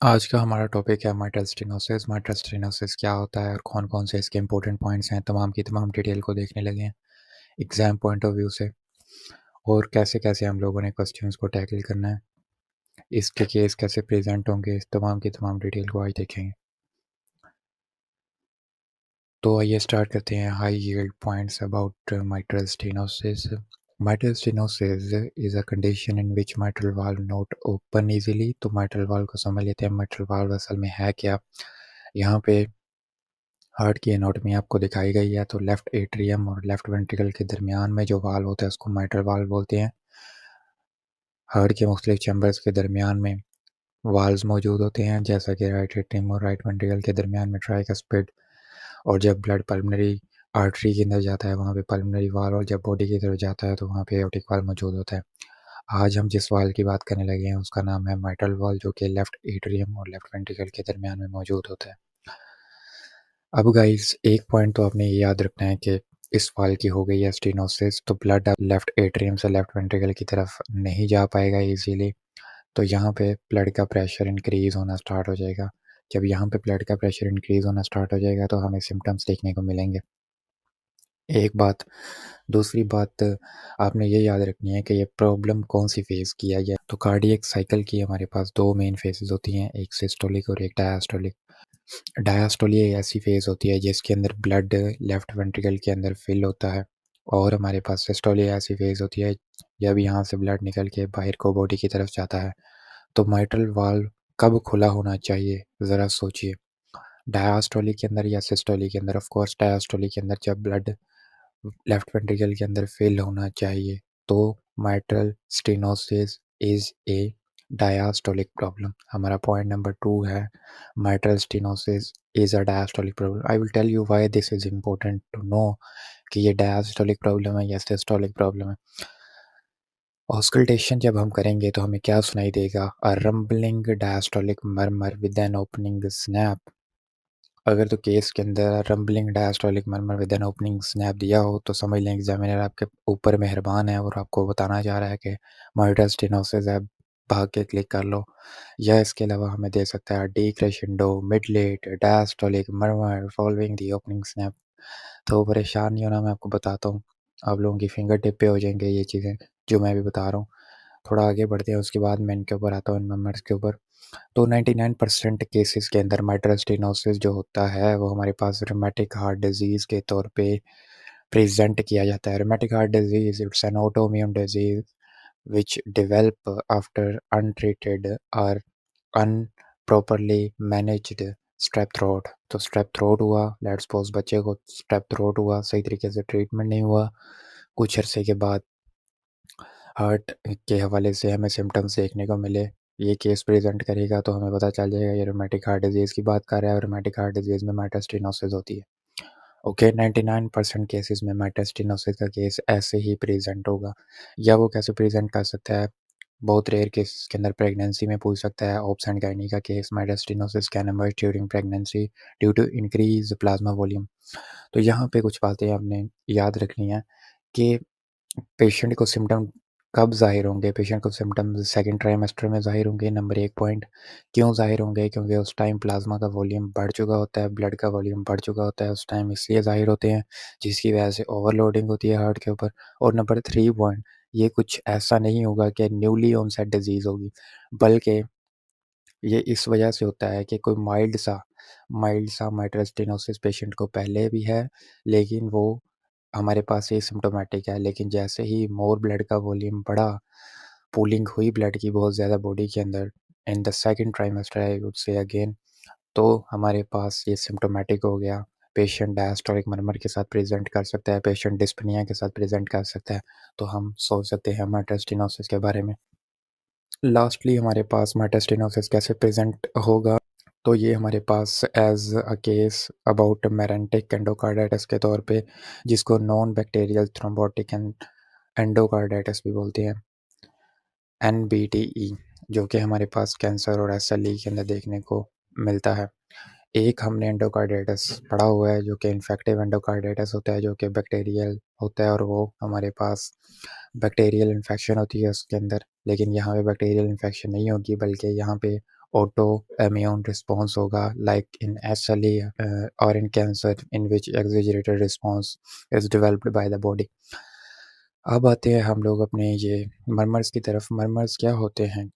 आज का हमारा टॉपिक है माइटल स्टेनोसिस। माइटल स्टेनोसिस क्या होता है और कौन-कौन से इसके इंपॉर्टेंट पॉइंट्स हैं, तमाम की तमाम डिटेल को देखने लगे हैं एग्ज़ाम पॉइंट ऑफ व्यू से, और कैसे-कैसे हम लोगों ने क्वेश्चंस को टैकल करना है, इसके केस कैसे प्रेज़ेंट होंगे, इस तमाम की तमाम डिटेल को आज देखेंगे। तो आइए स्टार्ट करते हैं high yield points about mitral stenosis. Mitral stenosis is a condition in which mitral valve not open easily. तो mitral valve को समझ लेते हैं, mitral valve असल में है क्या। यहाँ पे हार्ट की एनाटॉमी आपको दिखाई गई है, तो लेफ़्ट एट्रियम और लेफ़्ट वेंट्रिकल के दरमियान में जो वाल्व होता है उसको mitral valve बोलते हैं। हार्ट के मुख्तलिफ चैम्बर्स के दरमियान में वाल्व्स मौजूद होते हैं, जैसा कि राइट एट्रियम और राइट वेंट्रिकल के दरमियान में ट्राइकस्पिड, और जब ब्लड पल्मोनरी आर्टरी के अंदर जाता है वहाँ पे पल्मोनरी वाल्व, और जब बॉडी की तरफ जाता है तो वहाँ पे एओर्टिक वाल्व मौजूद होता है। आज हम जिस वाल्व की बात करने लगे हैं उसका नाम है मिटरल वाल्व, जो कि लेफ़्ट एट्रियम और लेफ़्ट वेंट्रिकल के दरमियान में मौजूद होता है। अब गाइस एक पॉइंट तो आपने ये याद रखना है कि इस वाल्व की हो गई है स्टेनोसिस, तो ब्लड अब लेफ़्ट एट्रियम से लेफ़्ट वेंट्रिकल की तरफ नहीं जा पाएगा ईज़िली, तो यहाँ पे ब्लड का प्रेशर इंक्रीज़ होना स्टार्ट हो जाएगा। जब यहाँ पे ब्लड का प्रेशर इंक्रीज़ होना स्टार्ट हो जाएगा तो हमें सिम्पटम्स देखने को मिलेंगे। एक बात, दूसरी बात आपने ये याद रखनी है कि ये प्रॉब्लम कौन-सी फ़ेज़ की है ये। तो कार्डियक साइकिल की हमारे पास 2 मेन फ़ेज़ेज़ होती हैं, एक सिस्टोलिक और एक डायस्टोलिक। डायस्टोली एक ऐसी फ़ेज़ होती है जिसके अंदर ब्लड लेफ़्ट वेंट्रिकल के अंदर फ़िल होता है, और हमारे पास सिस्टोली ऐसी फ़ेज़ होती है जब यहाँ से ब्लड निकल के बाहर को बॉडी की तरफ जाता है। तो मिटरल वाल्व कब खुला होना चाहिए, ज़रा सोचिए। डायस्टोली के अंदर या सिस्टोली के अंदर? ऑफ़ कोर्स डायस्टोली के अंदर, जब ब्लड लेफ्ट वेंट्रिकल के अंदर फ़िल होना चाहिए। तो mitral stenosis is a diastolic problem. हमारा पॉइंट नंबर 2 है, mitral stenosis is a diastolic problem. I will tell you why this is important to know कि ये डायस्टोलिक प्रॉब्लम है या सिस्टोलिक प्रॉब्लम है। ऑस्कल्टेशन जब हम करेंगे तो हमें क्या सुनाई देगा? A rumbling diastolic murmur with an opening snap. अगर तो केस के अंदर rumbling diastolic murmur with an opening snap दिया हो तो समझ लें एग्जामिनर आपके ऊपर मेहरबान है और आपको बताना चाह रहा है कि माइटल स्टेनोसिस है, भाग के क्लिक कर लो। या इसके अलावा हमें दे सकता है D crescendo mid late diastolic murmur following the opening snap. तो परेशान नहीं होना, मैं आपको बताता हूँ, आप लोगों की फिंगर टिप पे हो जाएंगे ये चीज़ें जो मैं भी बता रहा हूँ। थोड़ा आगे बढ़ते हैं, उसके बाद मैं इनके ऊपर आता हूँ, इन मेंबर्स के ऊपर। तो 99% केसेस के अंदर mitral stenosis जो होता है वो हमारे पास रूमेटिक हार्ट डिजीज़ के तौर पे प्रेजेंट किया जाता है। Rheumatic heart disease it's an autoimmune disease which develop after untreated और अनप्रॉपरली मैनेज्ड स्ट्रेप थ्रोट। तो स्ट्रेप थ्रोट हुआ, लेट्स सपोज बच्चे को स्ट्रेप थ्रोट हुआ, सही तरीके से ट्रीटमेंट नहीं हुआ, कुछ अरसे के बाद हार्ट के हवाले से हमें सिम्पटम्स देखने को मिले, ये केस प्रेज़ेंट करेगा तो हमें पता चल जाएगा ये रूमेटिक हार्ट डिज़ीज़ की बात कर रहा है, और रूमेटिक हार्ट डिज़ीज़ में mitral stenosis होती है। ओके, 99% केसेस में mitral stenosis का केस ऐसे ही प्रेज़ेंट होगा। या वो कैसे प्रेज़ेंट कर सकता है? बहुत रेयर केसेस के अंदर प्रेगनेंसी में पूछ सकता है। ओप्स एंड गायनी का case, mitral stenosis can emerge during pregnancy due to increase plasma volume. तो यहाँ पे कुछ बातें आपने याद रखनी है कि पेशेंट को सिम्पटम कब ज़ाहिर होंगे? पेशेंट को सिम्पटम्स सेकंड ट्राइमेस्टर में ज़ाहिर होंगे, नंबर 1 पॉइंट। क्यों ज़ाहिर होंगे? क्योंकि उस टाइम प्लाज़्मा का वॉल्यूम बढ़ चुका होता है, ब्लड का वॉल्यूम बढ़ चुका होता है उस टाइम, इसलिए ज़ाहिर होते हैं, जिसकी वजह से ओवरलोडिंग होती है हार्ट के ऊपर। और नंबर 3 पॉइंट, ये कुछ ऐसा नहीं होगा कि न्यूली ऑनसेट डिज़ीज़ होगी, बल्कि ये इस वजह से होता है कि कोई माइल्ड सा mitral stenosis पेशेंट को पहले भी है, लेकिन वो हमारे पास एसिम्प्टोमेटिक है। लेकिन जैसे ही मोर ब्लड का वॉल्यूम बढ़ा, पूलिंग हुई ब्लड की बहुत ज़्यादा बॉडी के अंदर इन the second trimester I would say again, तो हमारे पास ये सिम्प्टोमेटिक हो गया। पेशेंट डायस्टोलिक मरमर के साथ प्रेज़ेंट कर सकता है, पेशेंट डिस्पनिया के साथ प्रेज़ेंट कर सकता है। तो हम सोच सकते हैं mitral stenosis के बारे में। लास्टली हमारे पास mitral stenosis कैसे प्रेज़ेंट होगा? तो ये हमारे पास as a case about marantic endocarditis के तौर पे, जिसको नॉन बैक्टीरियल थ्रोम्बोटिक एंडोकार्डाइटिस भी बोलते हैं, NBTE, जो कि हमारे पास कैंसर और SLE के अंदर देखने को मिलता है। एक हमने एंडोकार्डाइटिस पढ़ा हुआ है जो कि इन्फेक्टिव एंडोकार्डाइटिस होता है, जो कि बैक्टीरियल होता है, और वो हमारे पास बैक्टीरियल इन्फेक्शन होती है उसके अंदर। लेकिन यहाँ पे बैक्टीरियल इन्फेक्शन नहीं होगी, बल्कि यहाँ पे ऑटो इम्यून रिस्पॉन्स होगा, लाइक इन एसएलई और in cancer in which exaggerated response is developed by the body. अब आते हैं हम लोग अपने ये मरमर्स की तरफ। मरमर्स क्या होते हैं?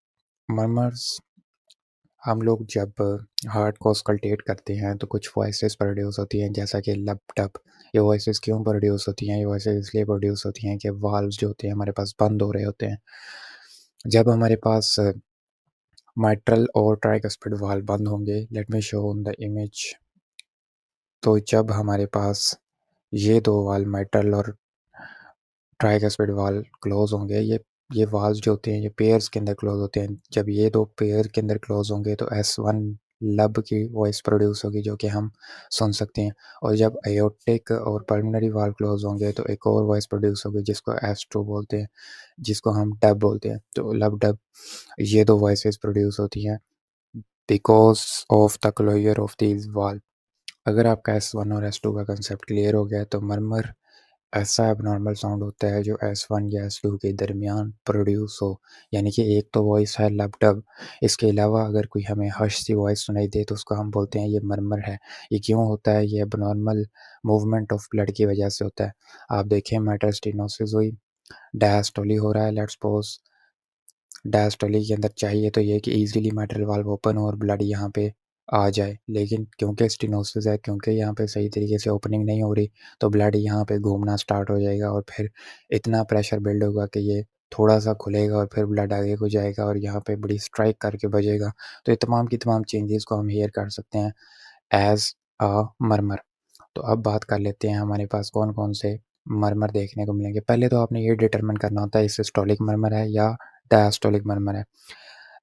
मरमर्स हम लोग जब हार्ट को ऑस्कल्टेट करते हैं तो कुछ वॉइसेस प्रोड्यूस होती हैं, जैसा कि लब डब। ये वॉइसेस क्यों प्रोड्यूस होती हैं? ये वॉइसेस इसलिए प्रोड्यूस होती हैं कि वाल्व्स जो होते हैं हमारे पास बंद हो रहे होते हैं। जब हमारे पास माइट्रल और ट्राइकस्पिड वाल्व बंद होंगे, let me show on the image. तो जब हमारे पास ये दो वाल्व माइट्रल और ट्राइकस्पिड वाल्व क्लोज होंगे, ये वाल्व जो होते हैं ये पेयर्स के अंदर क्लोज होते हैं। जब ये दो पेयर के अंदर क्लोज होंगे तो S1 लब की वॉइस प्रोड्यूस होगी जो कि हम सुन सकते हैं। और जब एयोर्टिक और पल्मोनरी वाल्व क्लोज होंगे तो एक और वॉइस प्रोड्यूस होगी जिसको S2 बोलते हैं, जिसको हम डब बोलते हैं। तो लब डब ये दो वॉइसेस प्रोड्यूस होती हैं because of the closure of these valve. अगर आपका S1 और S2 का कंसेप्ट क्लियर हो गया तो मरमर ऐसा एबनॉर्मल साउंड होता है जो S1 या S2 के दरमियान प्रोड्यूस हो, यानी कि एक तो वॉइस है लब डब, इसके अलावा अगर कोई हमें हर्ष सी वॉइस सुनाई दे तो उसको हम बोलते हैं ये मरमर है। ये क्यों होता है? ये एबनॉर्मल मूवमेंट ऑफ ब्लड की वजह से होता है। आप देखें मेटल स्टेनोसिस हुई, डायस्टोली हो रहा है, लेट्स सपोज डायस्टोली के अंदर चाहिए तो ये कि ईजिली माइट्रल वाल्व ओपन हो और ब्लड यहाँ पे आ जाए, लेकिन क्योंकि स्टेनोसिस है, क्योंकि यहाँ पे सही तरीके से ओपनिंग नहीं हो रही तो ब्लड यहाँ पे घूमना स्टार्ट हो जाएगा और फिर इतना प्रेशर बिल्ड होगा कि ये थोड़ा सा खुलेगा और फिर ब्लड आगे को जाएगा और यहाँ पे बड़ी स्ट्राइक करके बजेगा। तो ये तमाम की तमाम चेंजेस को हम हेयर कर सकते हैं एज अ मरमर। तो अब बात कर लेते हैं हमारे पास कौन कौन से मरमर देखने को मिलेंगे। पहले तो आपने ये डिटरमिन करना होता है सिस्टोलिक मरमर है या डायस्टोलिक मरमर है।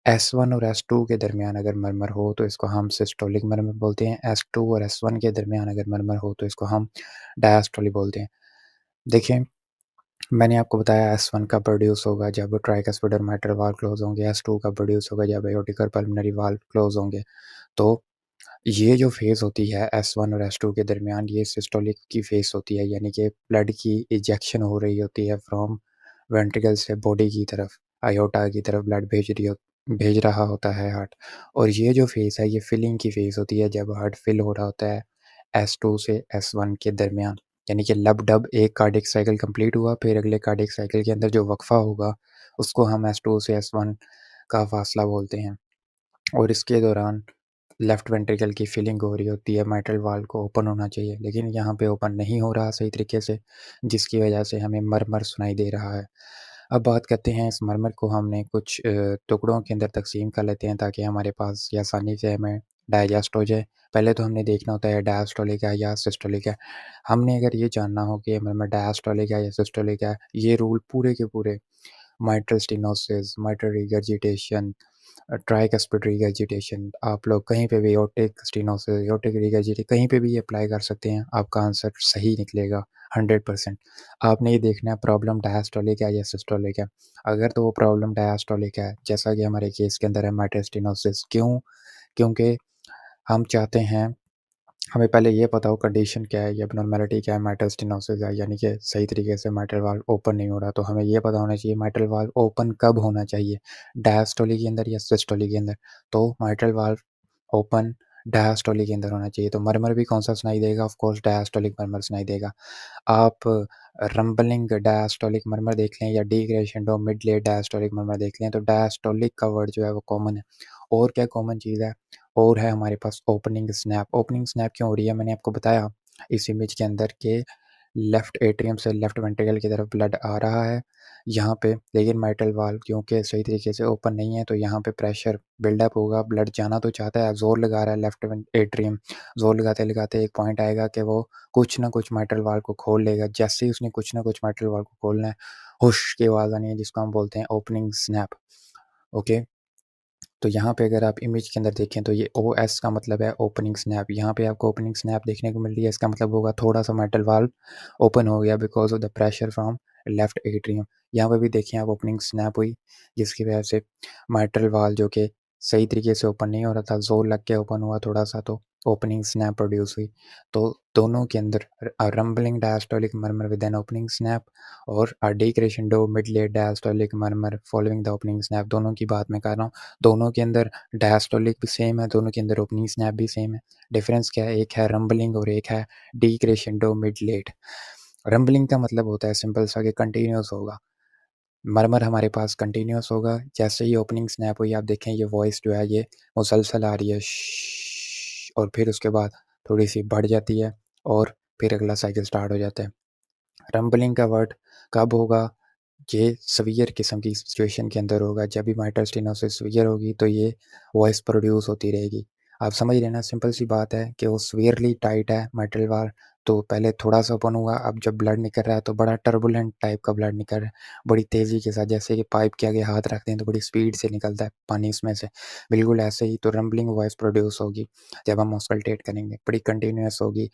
S1 और S2 के दरमियान अगर मरमर हो तो इसको हम सिस्टोलिक मरमर बोलते हैं। S2 और S1 के दरमियान अगर मरमर हो तो इसको हम डायस्टोलिक बोलते हैं। देखिए, मैंने आपको बताया S1 कब प्रोड्यूस होगा जब ट्राइकस्पिड और माइट्रल वाल्व क्लोज होंगे, S2 कब प्रोड्यूस होगा जब एओर्टिक और पल्मोनरी वाल्व क्लोज होंगे। तो ये जो फेज़ होती है S1 और S2 के दरमियान, ये सिस्टोलिक की फेज़ होती है, यानी कि ब्लड की इजेक्शन हो रही होती है फ्रॉम वेंट्रिकल से बॉडी की तरफ, अयोटा की तरफ ब्लड भेज रहा होता है हार्ट। और ये जो फेज़ है ये फिलिंग की फेज़ होती है जब हार्ट फिल हो रहा होता है S2 से S1 के दरमियान, यानी कि लब डब एक कार्डियक साइकिल कंप्लीट हुआ, फिर अगले कार्डियक साइकिल के अंदर जो वक्फा होगा उसको हम S2 से S1 का फासला बोलते हैं। और इसके दौरान लेफ्ट वेंट्रिकल की फिलिंग हो रही होती है, माइट्रल वाल्व को ओपन होना चाहिए लेकिन यहाँ पे ओपन नहीं हो रहा सही तरीके से, जिसकी वजह से हमें मरमर सुनाई दे रहा है। अब बात करते हैं इस मरमर को हमने कुछ टुकड़ों के अंदर तकसीम कर लेते हैं ताकि हमारे पास ये आसानी से हमें डाइजेस्ट हो जाए। पहले तो हमने देखना होता है डायस्टोलिक है या सिस्टोलिक है। हमने अगर ये जानना हो कि ये मरमर डायस्टोलिक है या सिस्टोलिक है, ये रूल पूरे के पूरे mitral stenosis, mitral regurgitation, tricuspid regurgitation, आप लोग कहीं पे भी एओर्टिक स्टेनोसिस, एओर्टिक रिगर्जिटेशन कहीं पे भी अप्लाई कर सकते हैं, आपका आंसर सही निकलेगा 100%। आपने ये देखना है प्रॉब्लम डायस्टोलिक है या सिस्टोलिक है। अगर तो वो प्रॉब्लम डायस्टोलिक है, जैसा कि हमारे केस के अंदर है माइट्रल स्टेनोसिस, क्यों? क्योंकि हम चाहते हैं हमें पहले ये पता हो कंडीशन क्या है, ये एब्नॉर्मैलिटी क्या है, माइट्रल स्टेनोसिस है, यानी कि सही तरीके से माइट्रल वाल्व ओपन नहीं हो रहा, तो हमें ये पता होना चाहिए माइट्रल वाल्व ओपन कब होना चाहिए, डायस्टोली के अंदर या सिस्टोली के अंदर। तो माइट्रल वाल्व ओपन डायस्टोली के अंदर होना चाहिए। तो मरमर भी कौन सा सुनाई देगा? ऑफ कोर्स डायस्टोलिक मरमर सुनाई देगा। आप रंबलिंग डायस्टोलिक मरमर देख लें या D crescendo mid late diastolic murmur देख लें तो डायस्टोलिक का वर्ड जो है वो कॉमन है। और क्या कॉमन चीज़ है? और है हमारे पास ओपनिंग स्नैप। ओपनिंग स्नैप क्यों हो रही है? मैंने आपको बताया इस इमेज के अंदर के लेफ्ट एट्रियम से लेफ्ट वेंट्रिकल की तरफ ब्लड आ रहा है यहाँ पे, लेकिन माइट्रल वाल्व क्योंकि सही तरीके से ओपन नहीं है तो यहाँ पे प्रेशर बिल्डअप होगा, ब्लड जाना तो चाहता है, जोर लगा रहा है लेफ्ट एट्रियम, जोर लगाते लगाते एक पॉइंट आएगा कि वो कुछ ना कुछ माइट्रल वाल्व को खोल लेगा। जैसे ही उसने कुछ ना कुछ माइट्रल वाल्व को खोलना है, हुश की आवाज़ आनी है जिसको हम बोलते हैं ओपनिंग स्नैप। ओके, तो यहाँ पे अगर आप इमेज के अंदर देखें तो ये ओ एस का मतलब है ओपनिंग स्नैप। यहाँ पे आपको ओपनिंग स्नैप देखने को मिल रही है, इसका मतलब होगा थोड़ा सा मेटल वाल्व ओपन हो गया because of the pressure from left atrium. यहाँ पे भी देखिए आप ओपनिंग स्नैप हुई जिसकी वजह से माइट्रल वाल्व जो कि सही तरीके से ओपन नहीं हो रहा था, जोर लग के ओपन हुआ थोड़ा सा, तो ओपनिंग स्नैप प्रोड्यूस हुई। तो दोनों के अंदर rumbling diastolic murmur with an opening snap और decrescendo mid late diastolic murmur following the opening snap, दोनों की बात मैं कर रहा हूँ। दोनों के अंदर डायस्टोलिक भी सेम है, दोनों के अंदर ओपनिंग स्नैप भी सेम है। डिफरेंस क्या है, एक है रंबलिंग और एक है डिक्रेशेंडो मिड लेट। रंबलिंग का मतलब होता है सिंपल सा कि कंटिन्यूस होगा, मरमर हमारे पास कंटिन्यूस होगा। जैसे ही ओपनिंग स्नैप हुई आप देखें ये वॉइस जो है ये मुसलसल आ रही है और फिर उसके बाद थोड़ी सी बढ़ जाती है और फिर अगला साइकिल स्टार्ट हो जाता है। रंबलिंग का वर्ड कब होगा, ये सवियर किस्म की सिचुएशन के अंदर होगा। जब भी माइटल स्टेनोसिस सवियर होगी तो ये वॉइस प्रोड्यूस होती रहेगी। आप समझ रहे ना, सिंपल सी बात है कि वो सवियरली टाइट है माइटल वाल, तो पहले थोड़ा सा ओपन हुआ, अब जब ब्लड निकल रहा है तो बड़ा टर्बुलेंट टाइप का ब्लड निकल रहा है, बड़ी तेज़ी के साथ, जैसे कि पाइप के आगे हाथ रखते हैं तो बड़ी स्पीड से निकलता है पानी उसमें से, बिल्कुल ऐसे ही। तो रंबलिंग वॉइस प्रोड्यूस होगी जब हम ऑस्कल्टेट करेंगे, बड़ी कंटिन्यूस होगी।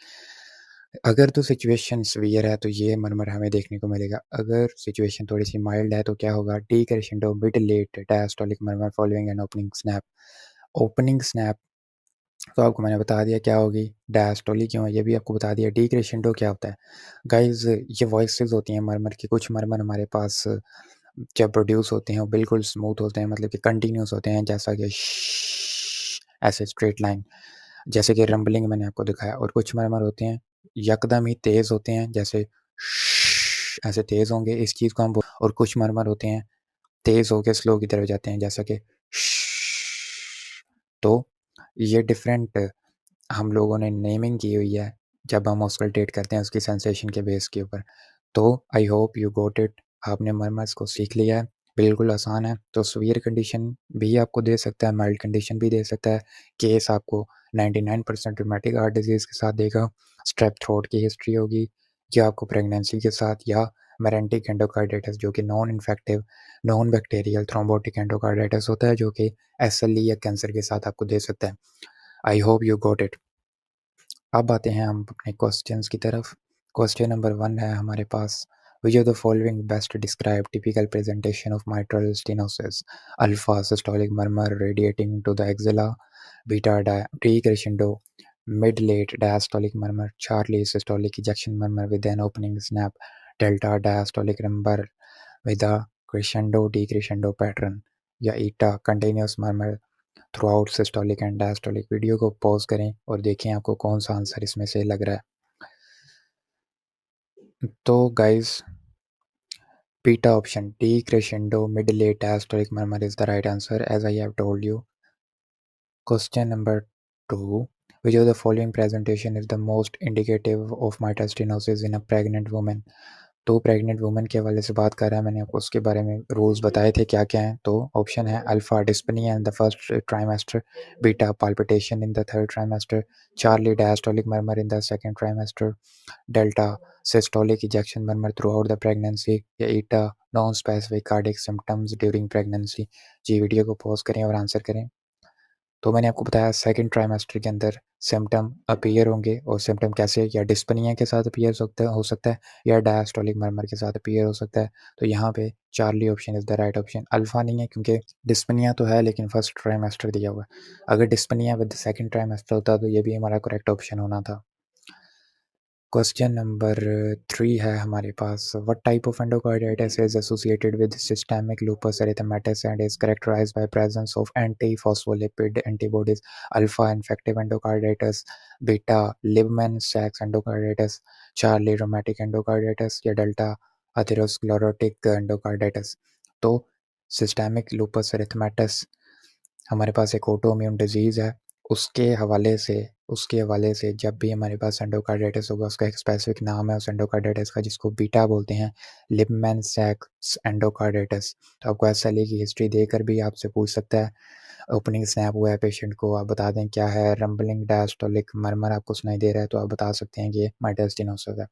अगर तो सिचुएशन सीवियर है तो ये मरमर हमें देखने को मिलेगा। अगर सिचुएशन थोड़ी सी माइल्ड है तो क्या होगा, decrescendo mid late diastolic murmur following an opening snap. Opening snap तो आपको मैंने बता दिया क्या होगी, डायस्टोलिक क्यों है ये भी आपको बता दिया। डिक्रेशेंडो क्या होता है गाइज, ये वॉइसेस होती हैं मरमर की। कुछ मरमर हमारे पास जब प्रोड्यूस होते हैं वो बिल्कुल स्मूथ होते हैं, मतलब कि कंटिन्यूस होते हैं, जैसा कि ऐसे स्ट्रेट लाइन, जैसे कि रंबलिंग मैंने आपको दिखाया। और कुछ मरमर होते हैं यकदम ही तेज़ होते हैं, जैसे ऐसे तेज़ होंगे, इस चीज़ को हम और कुछ मरमर होते हैं तेज़ होके स्लो की तरफ जाते हैं, जैसा कि तो ये डिफरेंट हम लोगों ने नेमिंग की हुई है जब हम ऑस्कल्टेट करते हैं उसकी सेंसेशन के बेस के ऊपर। तो I hope you got it, आपने मरमर्स को सीख लिया है, बिल्कुल आसान है। तो सीवियर कंडीशन भी आपको दे सकता है, माइल्ड कंडीशन भी दे सकता है। केस आपको 99% रूमेटिक हार्ट डिजीज़ के साथ देगा, स्ट्रेप थ्रोट की हिस्ट्री होगी, या आपको प्रेगनेंसी के साथ, या मेरेंटिक एंडोकार्डाइटिस जो कि non infective non bacterial thrombotic endocarditis होता है, जो कि एसएलई या कैंसर के साथ आपको दे सकता है। I hope you got it. अब आते हैं हम अपने क्वेश्चंस की तरफ। क्वेश्चन नंबर 1 है हमारे पास, which of the following best describe typical presentation of mitral stenosis? Alpha systolic murmur radiating to the axilla, beta decrescendo, mid late diastolic murmur, Charlie systolic ejection murmur with an opening snap, delta diastolic murmur with a crescendo decrescendo pattern, या eta continuous murmur through out systolic and diastolic. Video को pause करें और देखें आपको कौन सा answer इसमें से लग रहा है। तो guys beta option D crescendo mid late diastolic murmur is the right answer as I have told you. Question number 2, which of the following presentation is the most indicative of mitral stenosis in a pregnant woman? तो pregnant women के हवाले से बात कर रहा है, मैंने आपको उसके बारे में रूल्स बताए थे क्या क्या हैं। तो ऑप्शन है alpha dyspnea in the first trimester, beta palpitation in the third trimester, Charlie diastolic murmur in the second trimester, delta systolic ejection murmur throughout the pregnancy, या eta non specific cardiac symptoms during pregnancy. जी video को pause करें और answer करें। तो मैंने आपको बताया सेकंड ट्राइमेस्टर के अंदर सिम्टम अपीयर होंगे, और सिम्टम कैसे, या डिस्पनिया के साथ अपीयर हो सकता है, या डायस्टोलिक मर्मर के साथ अपीयर हो सकता है। तो यहाँ पे Charlie option is the right option, alpha नहीं है, क्योंकि डिस्पनिया तो है लेकिन फर्स्ट ट्राइमेस्टर दिया हुआ है। अगर डिस्पनिया विद सेकंड ट्राइमेस्टर होता तो ये भी हमारा करेक्ट ऑप्शन होना था। क्वेश्चन नंबर 3 है हमारे पास, what type of endocarditis is associated with systemic lupus erythematosus and is characterized by presence of anti phospholipid antibodies? Alpha infective endocarditis, beta Libman Sacks endocarditis, Charlie rheumatic endocarditis, या delta atherosclerotic endocarditis. तो systemic lupus erythematosus हमारे पास एक autoimmune disease है, उसके हवाले से जब भी हमारे पास एंडोकार्डाइटिस होगा उसका एक स्पेसिफिक नाम है उस एंडोकार्डाइटिस का, जिसको बीटा बोलते हैं, लिबमैन सैक्स एंडोकार्डाइटिस। तो आपको एसएलई की हिस्ट्री देकर भी आपसे पूछ सकता है, ओपनिंग स्नैप हुआ है पेशेंट को, आप बता दें क्या है, रंबलिंग डायस्टोलिक मरमर आपको सुनाई दे रहा है तो आप बता सकते हैं कि ये mitral stenosis है।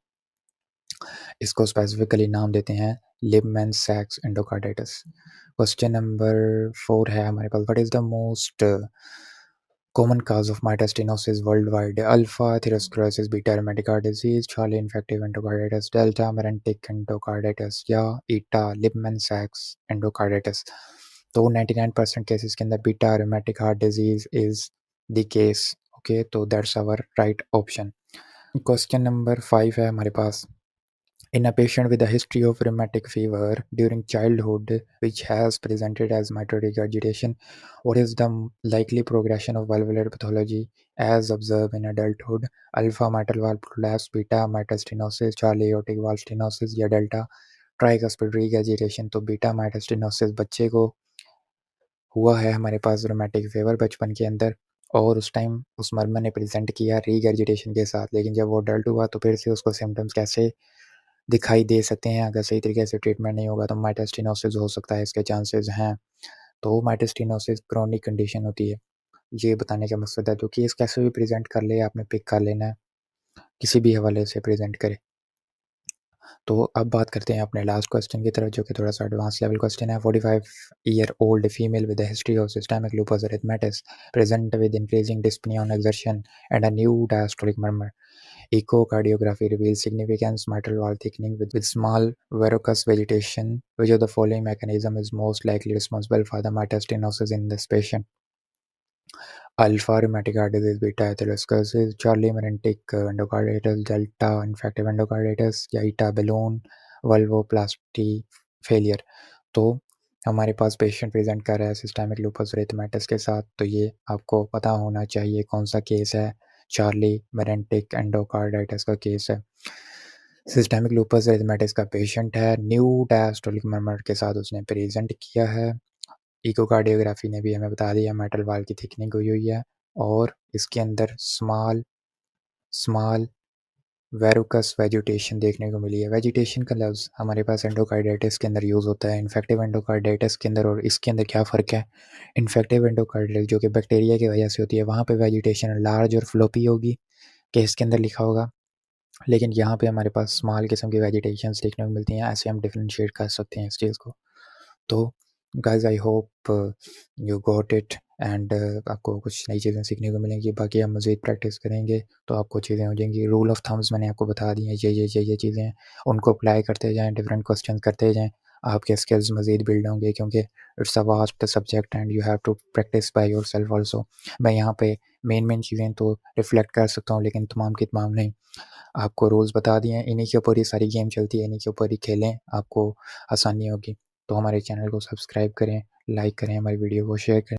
इसको स्पेसिफिकली नाम देते हैं Libman Sacks endocarditis. Question number 4 है हमारे पास, what is the most common cause of mitral stenosis worldwide? Alpha atherosclerosis, beta rheumatic heart disease, Charlie infective endocarditis, delta merenteric endocarditis, या eta लिबमैन सैक्स एंडोकार्डाइटिस। तो 99% cases के अंदर beta rheumatic heart disease is the case। Okay, तो that's our right option. Question number 5 है हमारे पास। In a patient with a history of rheumatic fever during childhood which has presented as mitotic agitation, what is the likely progression of valvular pathology as observed in adulthood? Alpha mitral valve prolapse, beta mitral stenosis, Charlie aortic valve stenosis या delta tricuspid regurgitation। तो beta mitral stenosis बच्चे को हुआ है हमारे पास rheumatic favour बचपन के अंदर, और उस टाइम उस मर्मर ने प्रेजेंट किया रीगर्जिटेशन के साथ, लेकिन जब वो अडल्ट हुआ तो फिर से उसको सिम्टम्स कैसे दिखाई दे सकते हैं? अगर सही तरीके से ट्रीटमेंट नहीं होगा तो माइटोस्टिनोसिस हो सकता है, इसके चांसेस हैं। तो माइटोस्टिनोसिस क्रोनिक कंडीशन होती है, ये बताने का मकसद है। तो केस कैसे भी प्रेजेंट कर ले, आपने पिक कर लेना है, किसी भी हवाले से प्रेजेंट करे। तो अब बात करते हैं अपने लास्ट क्वेश्चन की तरफ, जो कि थोड़ा सा एडवांस लेवल क्वेश्चन है। 45-year-old female with history of systemic lupus erythematosus present with increasing dyspnea on exertion and a new diastolic murmur. Echocardiography reveals significant mitral valve thickening with small verrucous vegetation. Which of the following mechanism is most likely responsible for the mitral stenosis in this patient? Alpha rheumatic heart disease, beta atherosclerosis, Charlie meningitic endocarditis, delta infective endocarditis या eta balloon valvoplasty failure। तो हमारे पास patient present कर रहा है systemic lupus एरिथमेटिस के साथ, तो ये आपको पता होना चाहिए कौन सा केस है। चार्ली मेनिंगिक एंडोकार्डाइटिस का केस है। सिस्टेमिक लूपस एरिथमेटिस का पेशेंट है, न्यू डायस्टोलिक मर्मर के साथ उसने प्रेजेंट किया है। इकोकार्डियोग्राफी ने भी हमें बता दिया माइट्रल वाल्व की थिकनिंग हुई हुई है, और इसके अंदर स्मॉल वेरुकस वेजिटेशन देखने को मिली है। वेजिटेशन का लफ्ज़ हमारे पास एंडोकार्डाइटिस के अंदर यूज़ होता है, इन्फेक्टिव एंडोकार्डाइटिस के अंदर, और इसके अंदर क्या फ़र्क है? इन्फेक्टिव एंडोकार्डाइटिस जो कि बैक्टीरिया की वजह से होती है, वहाँ पे वेजिटेशन लार्ज और फ्लोपी होगी, केस के अंदर लिखा होगा, लेकिन यहाँ पे हमारे पास स्मॉल किस्म की वेजिटेशंस देखने को मिलती हैं। ऐसे हम डिफरेंशिएट कर सकते हैं इस चीज़ को। तो guys I hope you got it, and आपको कुछ नई चीज़ें सीखने को मिलेंगी। बाकी हम मज़ीद प्रैक्टिस करेंगे तो आपको चीज़ें हो जाएंगी। रूल ऑफ थम्स मैंने आपको बता दी हैं, ये चीज़ें हैं, उनको अप्लाई करते जाएँ, डिफरेंट क्वेश्चन करते जाएँ, आपके स्किल्स मज़ीद बिल्ड होंगे, क्योंकि it's a vast subject and you have to practice by yourself also. मैं यहाँ पे मेन चीज़ें तो रिफ्लेक्ट कर सकता हूँ, लेकिन तमाम की तमाम नहीं। आपको रूल्स बता दिए हैं, इन्हीं के ऊपर ही सारी गेम चलती है, इन्हीं के ऊपर ही खेलें, आपको आसानी होगी। तो हमारे चैनल को सब्सक्राइब करें, लाइक करें, हमारी वीडियो को शेयर करें।